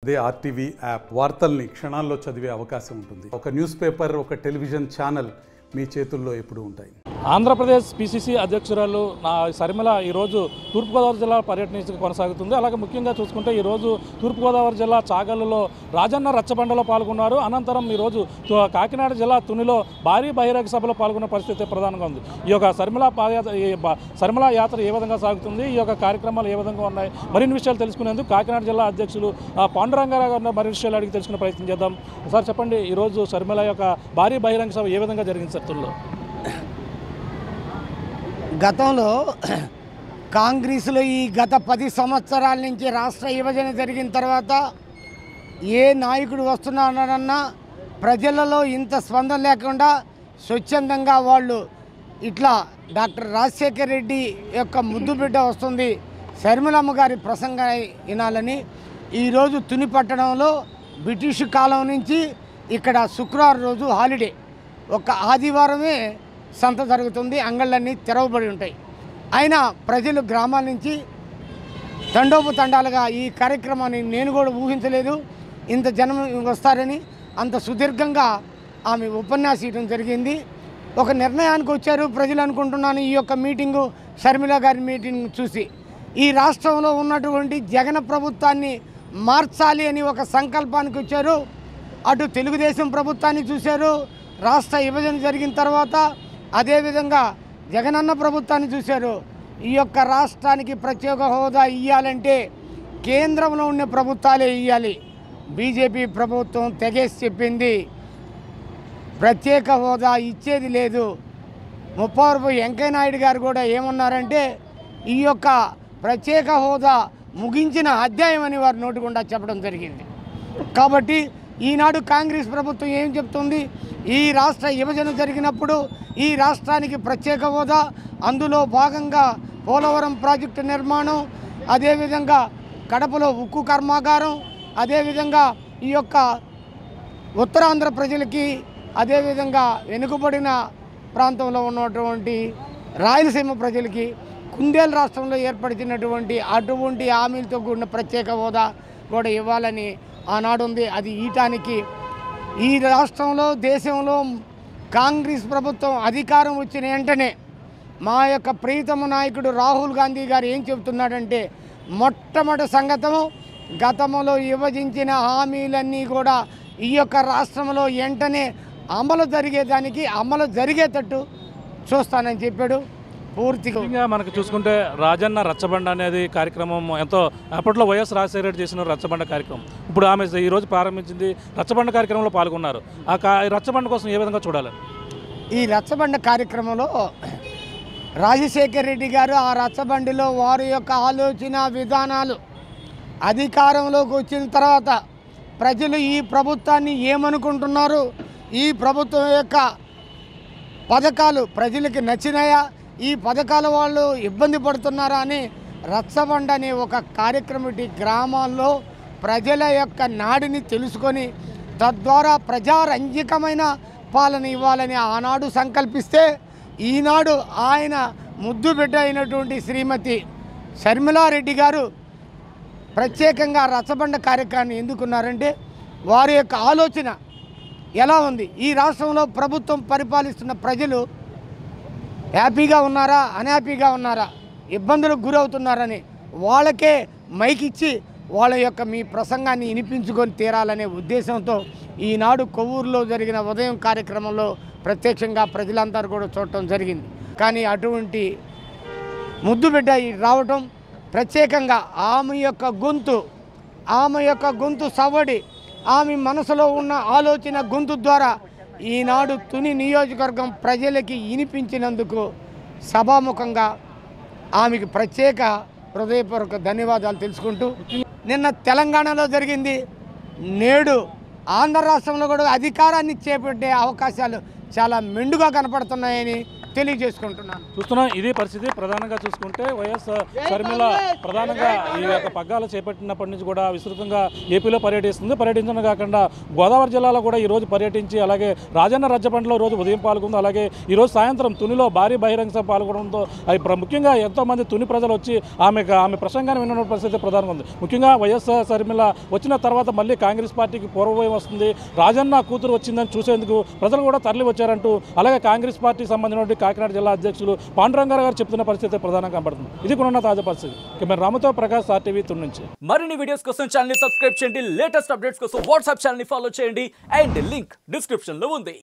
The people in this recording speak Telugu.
అదే ఆర్టీవీ యాప్ వార్తల్ని క్షణాల్లో చదివే అవకాశం ఉంటుంది. ఒక న్యూస్ పేపర్, ఒక టెలివిజన్ ఛానల్ మీ చేతుల్లో ఎప్పుడూ ఉంటాయి. ఆంధ్రప్రదేశ్ పిసిసి అధ్యక్షురాలు శర్మిల ఈరోజు తూర్పుగోదావరి జిల్లా పర్యటన కొనసాగుతుంది. అలాగే ముఖ్యంగా చూసుకుంటే ఈరోజు తూర్పుగోదావరి జిల్లా చాగల్లులో రాజన్న రచ్చబండలో పాల్గొన్నారు. అనంతరం ఈరోజు కాకినాడ జిల్లా తునిలో భారీ బహిరంగ సభలో పాల్గొన్న పరిస్థితి ప్రధానంగా ఉంది. ఈ యొక్క శర్మిల యాత్ర ఏ విధంగా సాగుతుంది, ఈ యొక్క కార్యక్రమాలు ఏ విధంగా ఉన్నాయి, మరిన్ని విషయాలు తెలుసుకునేందుకు కాకినాడ జిల్లా అధ్యక్షులు పాండురంగారావు గారిని మరిన్ని విషయాలు అడిగి తెలుసుకునే ప్రయత్నం చేద్దాం. సార్ చెప్పండి, ఈరోజు శర్మిల యొక్క భారీ బహిరంగ సభ ఏ విధంగా జరిగింది సార్ తునిలో? గతంలో కాంగ్రెస్లో ఈ గత 10 సంవత్సరాల నుంచి రాష్ట్ర విభజన జరిగిన తర్వాత ఏ నాయకుడు వస్తున్నారన్నా ప్రజలలో ఇంత స్పందన లేకుండా స్వచ్ఛందంగా వాళ్ళు ఇట్లా డాక్టర్ రాజశేఖర్ రెడ్డి యొక్క ముద్దు బిడ్డ వస్తుంది, శర్మిలమ్మ గారి ప్రసంగం వినాలని ఈరోజు తుని పట్టణంలో బ్రిటిష్ కాలం నుంచి ఇక్కడ శుక్రవారం రోజు హాలిడే, ఒక ఆదివారమే సంత జరుగుతుంది, అంగళ్ళన్నీ తెరవబడి ఉంటాయి. అయినా ప్రజలు గ్రామాల నుంచి తండోపతండాలుగా ఈ కార్యక్రమాన్ని నేను కూడా ఊహించలేదు, ఇంత జనం వస్తారని. అంత సుదీర్ఘంగా ఆమె ఉపన్యాసం ఇవ్వడం జరిగింది. ఒక నిర్ణయానికి వచ్చారు ప్రజలు అనుకుంటున్నాను. ఈ యొక్క మీటింగు, షర్మిల గారి మీటింగ్ చూసి ఈ రాష్ట్రంలో ఉన్నటువంటి జగన్ ప్రభుత్వాన్ని మార్చాలి అని ఒక సంకల్పానికి వచ్చారు. అటు తెలుగుదేశం ప్రభుత్వాన్ని చూశారు రాష్ట్ర విభజన జరిగిన తర్వాత, అదేవిధంగా జగనన్న ప్రభుత్వాన్ని చూశారు. ఈ యొక్క రాష్ట్రానికి ప్రత్యేక హోదా ఇవ్వాలంటే కేంద్రంలో ఉన్న ప్రభుత్వాలే ఇవ్వాలి. బీజేపీ ప్రభుత్వం తెగేసి చెప్పింది ప్రత్యేక హోదా ఇచ్చేది లేదు. ముప్పవరపు వెంకయ్య నాయుడు గారు కూడా ఏమన్నారంటే ఈ యొక్క ప్రత్యేక హోదా ముగించిన అధ్యాయం అని వారు నోటికుండా చెప్పడం జరిగింది. కాబట్టి ఈనాడు కాంగ్రెస్ ప్రభుత్వం ఏం చెప్తుంది, ఈ రాష్ట్ర విభజన జరిగినప్పుడు ఈ రాష్ట్రానికి ప్రత్యేక హోదా, అందులో భాగంగా పోలవరం ప్రాజెక్టు నిర్మాణం, అదేవిధంగా కడపలో ఉక్కు కర్మాగారం, అదేవిధంగా ఈ యొక్క ఉత్తరాంధ్ర ప్రజలకి, అదేవిధంగా వెనుకబడిన ప్రాంతంలో ఉన్నటువంటి రాయలసీమ ప్రజలకి కుందేలు రాష్ట్రంలో ఏర్పడినటువంటి అటువంటి హామీలతో కూడిన ప్రత్యేక హోదా కూడా ఇవ్వాలని ఆనాడు ఉంది. అది ఈటానికి ఈ రాష్ట్రంలో, దేశంలో కాంగ్రెస్ ప్రభుత్వం అధికారం వచ్చిన వెంటనే మా యొక్క ప్రీతమ నాయకుడు రాహుల్ గాంధీ గారు ఏం చెబుతున్నాడంటే, మొట్టమొదటి సంగతము గతంలో విభజించిన హామీలన్నీ కూడా ఈ యొక్క రాష్ట్రంలో వెంటనే అమలు జరిగేటట్టు చూస్తానని చెప్పాడు. పూర్తిగా మనకు చూసుకుంటే రాజన్న రచ్చబండ అనేది కార్యక్రమం ఎంతో అప్పట్లో వైఎస్ రాజశేఖర రెడ్డి చేసిన రచ్చబండ కార్యక్రమం, ఇప్పుడు ఆమె ఈరోజు ప్రారంభించింది. రచ్చబండ కార్యక్రమంలో పాల్గొన్నారు. ఆ రచ్చబండ కోసం ఏ విధంగా చూడాలి? ఈ రచ్చబండ కార్యక్రమంలో రాజశేఖర రెడ్డి గారు ఆ రచ్చబండిలో వారి యొక్క ఆలోచన విధానాలు అధికారంలోకి వచ్చిన తర్వాత ప్రజలు ఈ ప్రభుత్వాన్ని ఏమనుకుంటున్నారు, ఈ ప్రభుత్వం యొక్క పథకాలు ప్రజలకి నచ్చినాయా, ఈ పథకాల వాళ్ళు ఇబ్బంది పడుతున్నారా అని రచ్చబండ అనే ఒక కార్యక్రమం గ్రామాల్లో ప్రజల యొక్క నాడిని తెలుసుకొని తద్వారా ప్రజారంజకమైన పాలన ఇవ్వాలని ఆనాడు సంకల్పిస్తే, ఈనాడు ఆయన ముద్దు బిడ్డ అయినటువంటి శ్రీమతి షర్మిలారెడ్డి గారు ప్రత్యేకంగా రచ్చబండ కార్యక్రమాన్ని ఎందుకున్నారంటే వారి యొక్క ఆలోచన ఎలా ఉంది, ఈ రాష్ట్రంలో ప్రభుత్వం పరిపాలిస్తున్న ప్రజలు హ్యాపీగా ఉన్నారా, అన్హ్యాపీగా ఉన్నారా, ఇబ్బందులకు గురవుతున్నారని వాళ్ళకే మైక్ ఇచ్చి వాళ్ళ యొక్క మీ ప్రసంగాన్ని వినిపించుకొని తీరాలనే ఉద్దేశంతో ఈనాడు కొవ్వూరులో జరిగిన ఉదయం కార్యక్రమంలో ప్రత్యక్షంగా ప్రజలందరూ కూడా చూడటం జరిగింది. కానీ అటువంటి ముద్దు బిడ్డ రావటం ప్రత్యేకంగా ఆమె యొక్క గొంతు సవ్వడి, ఆమె మనసులో ఉన్న ఆలోచన గొంతు ద్వారా ఈనాడు తుని నియోజకవర్గం ప్రజలకి వినిపించినందుకు సభాముఖంగా ఆమెకు ప్రత్యేక హృదయపూర్వక ధన్యవాదాలు తెలుసుకుంటూ, నిన్న తెలంగాణలో జరిగింది, నేడు ఆంధ్ర రాష్ట్రంలో కూడా అధికారాన్ని చేపట్టే అవకాశాలు చాలా మెండుగా కనపడుతున్నాయని తెలియజేసుకుంటున్నాను. చూస్తున్నాం ఇది పరిస్థితి. ప్రధానంగా చూసుకుంటే వైఎస్ షర్మిల ప్రధానంగా ఈ యొక్క పగ్గాలు చేపట్టినప్పటి నుంచి కూడా విస్తృతంగా ఏపీలో పర్యటిస్తుంది. పర్యటించడం కాకుండా గోదావరి జిల్లాలో కూడా ఈరోజు పర్యటించి అలాగే రాజన్న రచ్చబండలో రోజు ఉదయం పాల్గొంది. అలాగే ఈరోజు సాయంత్రం తునిలో భారీ బహిరంగ సభ పాల్గొనడంతో ముఖ్యంగా ఎంతోమంది తుని ప్రజలు వచ్చి ఆమె ప్రసంగాన్ని విన్న పరిస్థితి ప్రధానంగా ఉంది. ముఖ్యంగా వైఎస్ షర్మిల వచ్చిన తర్వాత మళ్ళీ కాంగ్రెస్ పార్టీకి పూర్వభయం వస్తుంది, రాజన్న కూతురు వచ్చిందని చూసేందుకు ప్రజలు కూడా తరలి వచ్చారంటూ అలాగే కాంగ్రెస్ పార్టీకి సంబంధించిన కాకినాడ జిల్లా అధ్యక్షులు పాండురంగారావు గారు చెప్తున్న పరిస్థితి ప్రధానంగా కనబడుతుంది. ఇది కూడా తాజా పరిస్థితి. కెమెరా రామతో ప్రకాష్, RTV తుని నుంచి. మరిన్ని వీడియోస్ కోసం ఛానల్ ని సబ్స్క్రైబ్ చేయండి, లేటెస్ట్ అప్డేట్స్ కోసం వాట్సాప్ ఛానల్ ని ఫాలో చేయండి అండ్ లింక్ డిస్క్రిప్షన్ లో ఉంది.